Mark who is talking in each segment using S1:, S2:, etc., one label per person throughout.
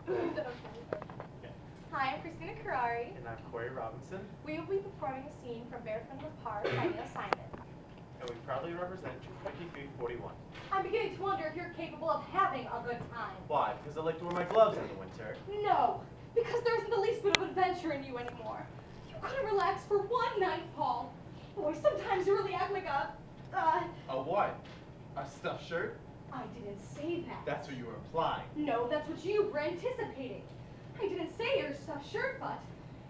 S1: Is that okay?
S2: Okay.
S1: Hi, I'm Christina.
S2: And I'm Corey Robinson.
S1: We will be performing a scene from Barefoot in the Park, Finding Assignment.
S2: And we proudly represent 2341.
S1: I'm beginning to wonder if you're capable of having a good time.
S2: Why? Because I like to wear my gloves in the winter.
S1: No, because there isn't the least bit of adventure in you anymore. You couldn't relax for one night, Paul. Boy, sometimes you really act like a
S2: what? A stuffed shirt?
S1: I didn't say that.
S2: That's what you were implying.
S1: No, that's what you were anticipating. I didn't say you're a stuffed shirt, but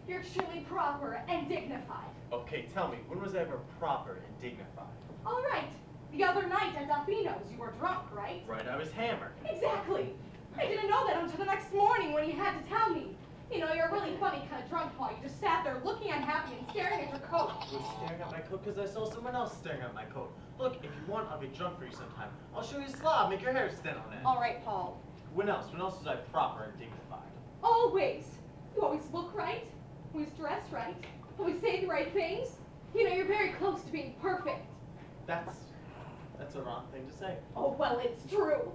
S1: you're extremely proper and dignified.
S2: Okay, tell me, when was I ever proper and dignified?
S1: All right. The other night at Delfino's, you were drunk, right?
S2: Right, I was hammered.
S1: Exactly. I didn't know that until the next morning when you had to tell me. You know, you're a really funny kind of drunk, Paul. You just sat there looking unhappy and staring at your coat.
S2: I was staring at my coat because I saw someone else staring at my coat. Look, if you want, I'll get drunk for you sometime. I'll show you a slob, make your hair stand on end.
S1: All right, Paul.
S2: When else? When else was I proper and dignified?
S1: Always. You always look right, always dress right, always say the right things. You know, you're very close to being perfect.
S2: That's a wrong thing to say.
S1: Oh, well, it's true.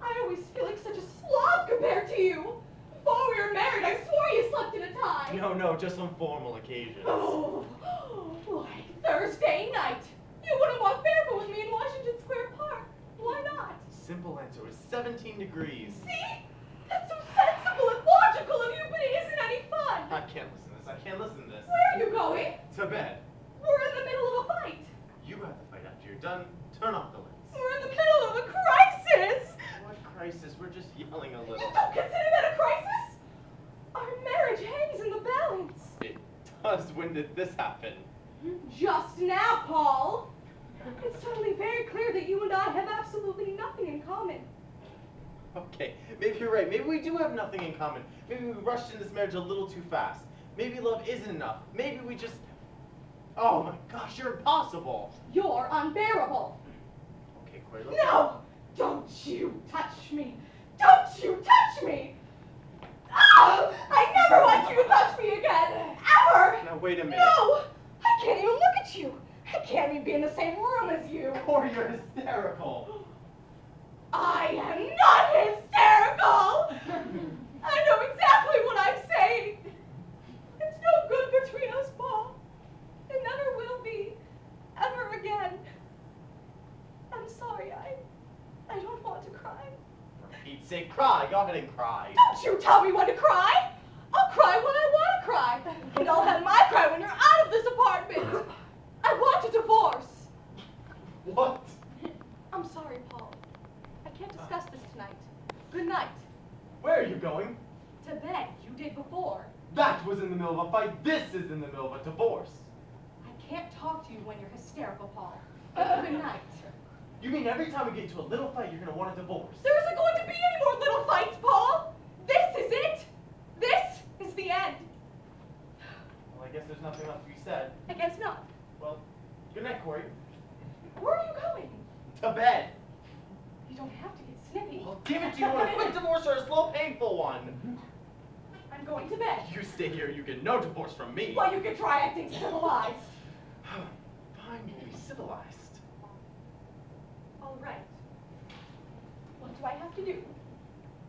S1: I always feel like such a slob compared to you. Before we were married, I swore you slept in a tie.
S2: No, just on formal occasions.
S1: Oh, like Thursday night. You wouldn't walk barefoot with me in Washington Square Park. Why not?
S2: Simple answer was 17 degrees.
S1: See? That's so sensible and logical of you, but it isn't any fun.
S2: I can't listen to this. I can't listen to this.
S1: Where are you going?
S2: To bed.
S1: We're in the middle of a fight.
S2: You have to fight after you're done. Turn off the lights.
S1: We're in the middle of a crisis.
S2: What crisis? We're just yelling a little.
S1: You don't consider that a crisis? Our marriage hangs in the balance.
S2: It does. When did this happen?
S1: Just now, Paul. It's suddenly very clear that you and I have absolutely nothing in common.
S2: Okay, maybe you're right. Maybe we do have nothing in common. Maybe we rushed into this marriage a little too fast. Maybe love isn't enough. Maybe we just... Oh my gosh, you're impossible.
S1: You're unbearable.
S2: Okay, Corey, let's...
S1: No! Don't you touch me! Don't you touch me! Oh! I never want you to touch me again! Ever!
S2: Now, wait a minute.
S1: No! I can't even look at you! I can't even be in the same room as you!
S2: Corey, you're hysterical.
S1: I am not hysterical! I know exactly what I'm saying! It's no good between us, Paul. It never will be. Ever again. I'm sorry, I don't want to cry.
S2: For Pete's sake, cry. Go ahead and cry.
S1: Don't you tell me when to cry! I'll cry when I want to cry. And I'll have my cry when you're out of this apartment. I want a divorce.
S2: What?
S1: I'm sorry, Paul. I can't discuss this tonight. Good night.
S2: Where are you going?
S1: To bed. You did before.
S2: That was in the middle of a fight. This is in the middle of a divorce.
S1: I can't talk to you when you're hysterical, Paul. Good night.
S2: You mean every time we get into a little fight, you're going to want a divorce?
S1: There isn't going to be any more little fights, Paul. This is it. This is the end.
S2: Well, I guess there's nothing left to be said.
S1: I guess not.
S2: Well, good night, Corey.
S1: Where are you going?
S2: To bed.
S1: You don't have to get snippy.
S2: Well, give it to you. Want a quick divorce or a slow, painful one?
S1: I'm going to bed.
S2: You stay here. You get no divorce from me.
S1: Well, you can try acting civilized.
S2: Fine, we'll be civilized.
S1: All right. What do I have to do?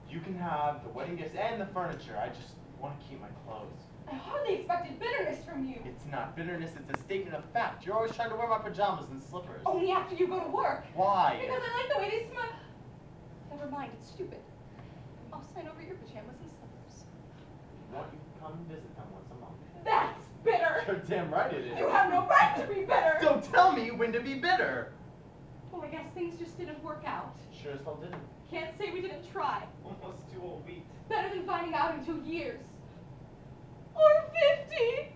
S2: You can have the wedding gifts and the furniture. I just want to keep my clothes.
S1: I hardly expected bitterness from you.
S2: It's not bitterness, it's a statement of fact. You're always trying to wear my pajamas and slippers.
S1: Only after you go to work.
S2: Why?
S1: Because I like the way they smell. Never mind, it's stupid. I'll sign over your pajamas and slippers.
S2: Want you to come and visit them once a month.
S1: That's bitter.
S2: You're damn right it is.
S1: You have no right to be bitter.
S2: Don't tell me when to be bitter.
S1: Well, I guess things just didn't work out.
S2: Sure as hell didn't.
S1: Can't say we didn't try.
S2: Almost 2 whole weeks.
S1: Better than finding out in 2 years. Or 50.